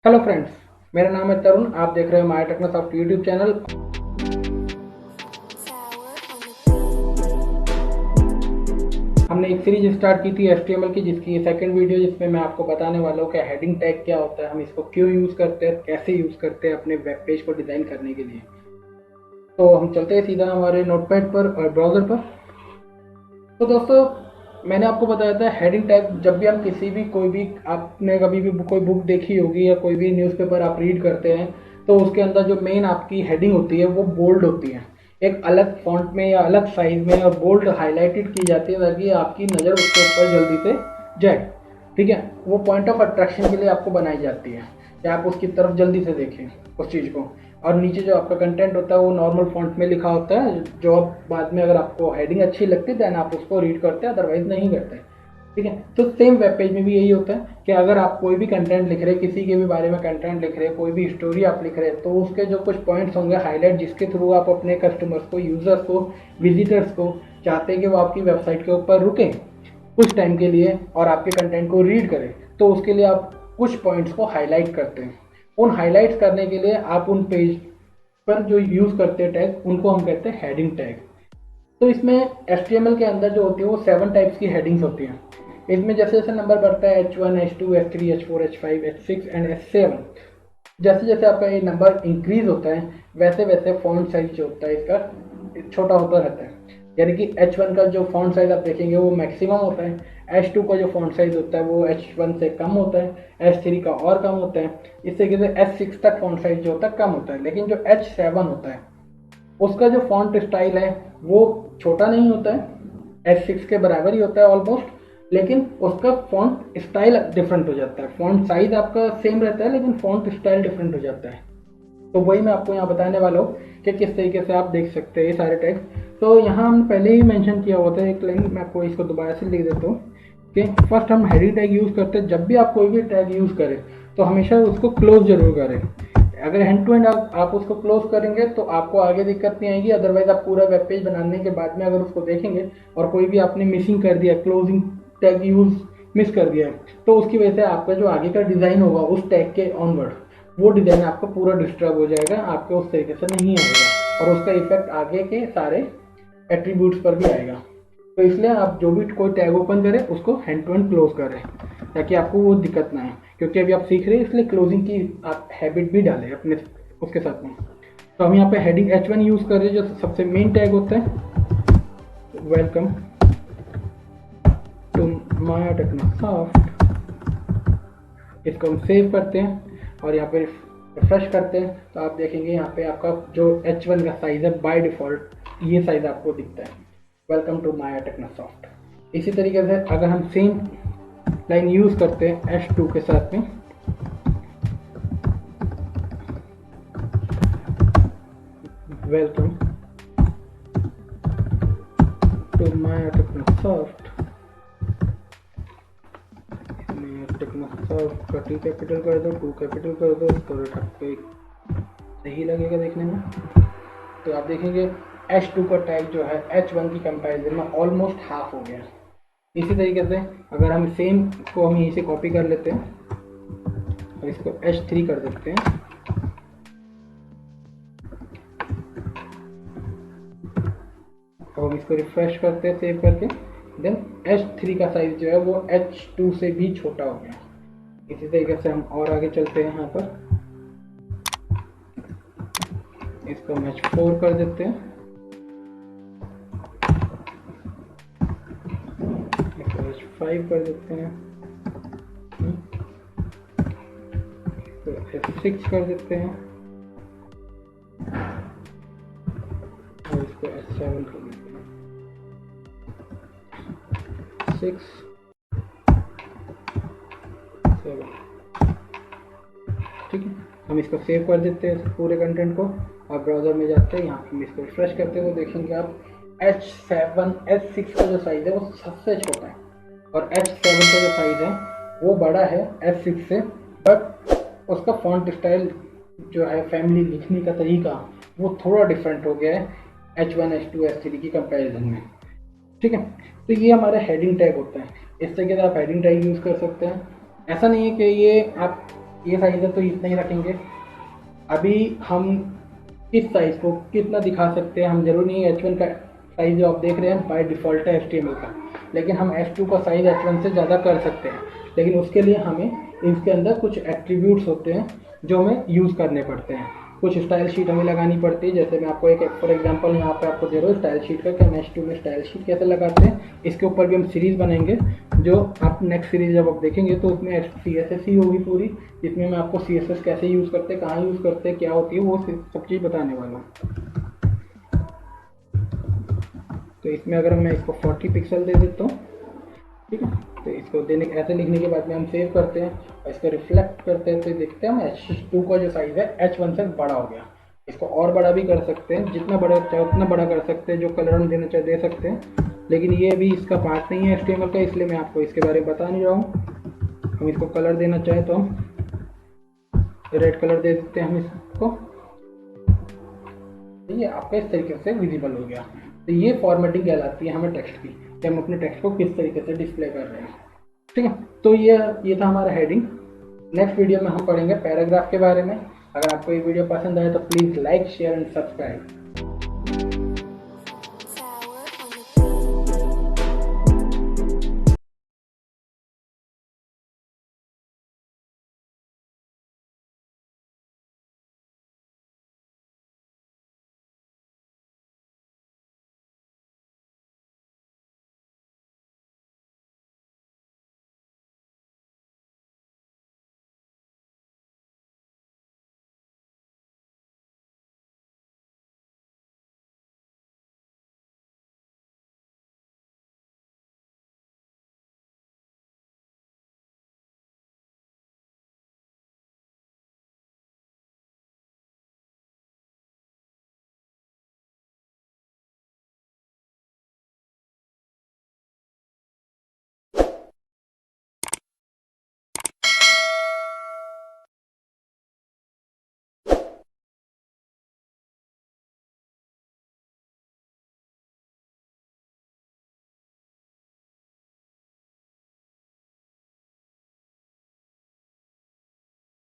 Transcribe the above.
Hello friends, मेरा नाम है तरुण। आप देख रहे हैं माय टेक्नोसॉफ्ट यूट्यूब चैनल। हमने एक सीरीज स्टार्ट की थी HTML की, जिसकी सेकंड वीडियो, जिसमें मैं आपको बताने वाला हूँ कि हेडिंग टैग क्या होता है, हम इसको क्यों यूज़ करते हैं, कैसे यूज़ करते हैं अपने वेब पेज को डिज़ाइन करने के लिए। तो हम चलते हैं सीधा हमारे नोटपैड पर और ब्राउज़र पर। तो दोस्तों, मैंने आपको बताया था हेडिंग टैग, जब भी हम किसी भी कोई भी आपने कभी भी कोई बुक देखी होगी या कोई भी न्यूज़पेपर आप रीड करते हैं, तो उसके अंदर जो मेन आपकी हेडिंग होती है वो बोल्ड होती है, एक अलग फॉन्ट में या अलग साइज में, और बोल्ड हाईलाइटेड की जाती है ताकि आपकी नज़र उसके ऊपर जल्दी से जाए। ठीक है, वो पॉइंट ऑफ अट्रैक्शन के लिए आपको बनाई जाती है कि आप उसकी तरफ जल्दी से देखें उस चीज़ को। और नीचे जो आपका कंटेंट होता है वो नॉर्मल फॉन्ट में लिखा होता है, जो आप बाद में अगर आपको हेडिंग अच्छी लगती है देन आप उसको रीड करते हैं, अदरवाइज नहीं करते। ठीक है, तो सेम वेब पेज में भी यही होता है कि अगर आप कोई भी कंटेंट लिख रहे हैं, किसी के भी बारे में कंटेंट लिख रहे हैं, कोई भी स्टोरी आप लिख रहे हैं, तो उसके जो कुछ पॉइंट्स होंगे हाईलाइट, जिसके थ्रू आप अपने कस्टमर्स को, यूजर्स को, विजिटर्स को चाहते हैं कि वो आपकी वेबसाइट के ऊपर रुकें कुछ टाइम के लिए और आपके कंटेंट को रीड करें, तो उसके लिए आप कुछ पॉइंट्स को हाईलाइट करते हैं। उन हाईलाइट्स करने के लिए आप उन पेज पर जो यूज़ करते हैं टैग, उनको हम कहते हैं हेडिंग टैग। तो इसमें HTML के अंदर जो होती है वो 7 टाइप्स की हेडिंग्स होती हैं। इसमें जैसे जैसे नंबर बढ़ता है H1, H2, H3, H4, H5, H6 and H7, जैसे जैसे आपका ये नंबर इंक्रीज होता है वैसे वैसे फॉन्ट साइज जो होता है इसका छोटा होता रहता है। यानी कि H1 का जो फॉन्ट साइज आप देखेंगे वो मैक्सिमम होता है, H2 का जो फॉन्ट साइज होता है वो H1 से कम होता है, H3 का और कम होता है। इस तरीके से H6 तक फॉन्ट साइज जो होता है कम होता है। लेकिन जो H7 होता है उसका जो फॉन्ट स्टाइल है वो छोटा नहीं होता है, H6 के बराबर ही होता है ऑलमोस्ट, लेकिन उसका फॉन्ट स्टाइल डिफरेंट हो जाता है। फॉन्ट साइज आपका सेम रहता है लेकिन फॉन्ट स्टाइल डिफरेंट हो जाता है। तो वही मैं आपको यहाँ बताने वाला हूँ कि किस तरीके से आप देख सकते हैं ये सारे टैग। तो यहाँ हम पहले ही मेंशन किया हुआ था एक लाइन, मैं आपको इसको दोबारा से लिख देता हूँ कि फर्स्ट हम हेडिंग टैग यूज़ करते हैं। जब भी आप कोई भी टैग यूज़ करें तो हमेशा उसको क्लोज जरूर करें। अगर हैंड टू हैंड आप उसको क्लोज करेंगे तो आपको आगे दिक्कत नहीं आएगी, अदरवाइज आप पूरा वेब पेज बनाने के बाद में अगर उसको देखेंगे और कोई भी आपने मिसिंग कर दिया, क्लोजिंग टैग यूज मिस कर दिया है, तो उसकी वजह से आपका जो आगे का डिज़ाइन होगा उस टैग के ऑनवर्ड, वो डिज़ाइन आपका पूरा डिस्टर्ब हो जाएगा, आपके उस तरीके से नहीं आएगा और उसका इफेक्ट आगे के सारे एट्रीब्यूट्स पर भी आएगा। तो इसलिए आप जो भी कोई टैग ओपन करें उसको हैंड टू हैंड क्लोज करें ताकि आपको वो दिक्कत ना आए, क्योंकि अभी आप सीख रहे हैं इसलिए क्लोजिंग की आप हैबिट भी डालें अपने उसके साथ में। तो हम यहाँ पे हेडिंग H1 यूज़ कर रहे हैं, जो सबसे मेन टैग होता है, वेलकम टू माय टेक्नोसॉफ्ट। इसको हम सेव करते हैं और यहाँ पे रिफ्रेश करते हैं तो आप देखेंगे यहाँ पे आपका जो H1 का साइज़ है बाय डिफ़ॉल्ट ये साइज़ आपको दिखता है, वेलकम टू माय टेक्नोसॉफ्ट। इसी तरीके से अगर हम सेम लाइन यूज़ करते हैं H2 के साथ में, वेलकम टू माय टेक्नोसॉफ्ट, टेक्नोसॉफ्ट का T कैपिटल कर दो, 2 कैपिटल कर दो, तो आपको सही लगेगा देखने में। तो आप देखेंगे H2 का टैग जो है H1 की कंपैरिजन में ऑलमोस्ट हाफ हो गया। इसी तरीके से अगर हम सेम को हम यहीं से कॉपी कर लेते हैं और इसको H3 कर देते हैं और हम इसको रिफ्रेश करते हैं सेव करके, देन H3 का साइज जो है वो H2 से भी छोटा हो गया। इसी तरीके से हम और आगे चलते हैं, यहाँ पर इसको हम H4 कर देते हैं, इसको H5 कर देते हैं, तो F6 कर देते हैं और इसको H7 कर देते हैं, 6 7। ठीक है, हम इसको सेव कर देते हैं पूरे कंटेंट को और ब्राउज़र में जाते हैं, यहाँ हम इसको रिफ्रेश करते हैं तो देखेंगे आप H6 का जो साइज़ है वो सबसे छोटा है और H7 का जो साइज़ है वो बड़ा है H6 से, बट उसका फॉन्ट स्टाइल जो है, फैमिली लिखने का तरीका वो थोड़ा डिफरेंट हो गया है H1, H2, H3 की कंपैरिजन में। ठीक है, तो ये हमारा हेडिंग टैग होता है। इस तरीके से आप हेडिंग टैग यूज़ कर सकते हैं। ऐसा नहीं है कि ये आप ये साइज़ है तो इतना ही रखेंगे। अभी हम इस साइज़ को कितना दिखा सकते हैं, हम जरूर नहीं है H1 का साइज़ जो आप देख रहे हैं बाय डिफ़ॉल्ट है HTML का, लेकिन हम H2 का साइज़ H1 से ज़्यादा कर सकते हैं। लेकिन उसके लिए हमें इसके अंदर कुछ एट्रीब्यूट्स होते हैं जो हमें यूज़ करने पड़ते हैं, कुछ स्टाइल शीट हमें लगानी पड़ती है। जैसे मैं आपको एक फॉर एग्जांपल यहाँ पे आपको दे रहा हूँ स्टाइल शीट का, कि हम H2 में स्टाइल शीट कैसे लगाते हैं। इसके ऊपर भी हम सीरीज़ बनाएंगे, जो आप नेक्स्ट सीरीज़ जब आप देखेंगे तो उसमें CSS ही होगी पूरी, जिसमें मैं आपको CSS कैसे यूज़ करते हैं, कहाँ यूज़ करते हैं, क्या होती है, वो सब चीज़ बताने वाला हूँ। तो इसमें अगर मैं इसको 40 पिक्सल दे देता हूँ, ठीक है, तो इसको देने ऐसे लिखने के बाद में हम सेव करते हैं और इसको रिफ्लेक्ट करते हैं, तो देखते हैं हम H2 का जो साइज़ है H1 से बड़ा हो गया। इसको और बड़ा भी कर सकते हैं, जितना बड़ा चाहे उतना बड़ा कर सकते हैं, जो कलर हम देना चाहे दे सकते हैं, लेकिन ये भी इसका पार्ट नहीं है HTML का, इसलिए मैं आपको इसके बारे में बता नहीं रहा हूँ। हम इसको कलर देना चाहें तो हम रेड कलर दे देते हैं हम इसको, ये आपका इस तरीके से विजिबल हो गया। तो ये फॉर्मेटिंग कहलाती है हमें टेक्स्ट की, कि हम अपने टेक्स्ट को किस तरीके से डिस्प्ले कर रहे हैं। ठीक है, तो ये था हमारा हेडिंग। नेक्स्ट वीडियो में हम पढ़ेंगे पैराग्राफ के बारे में। अगर आपको ये वीडियो पसंद आए तो please like, share and subscribe.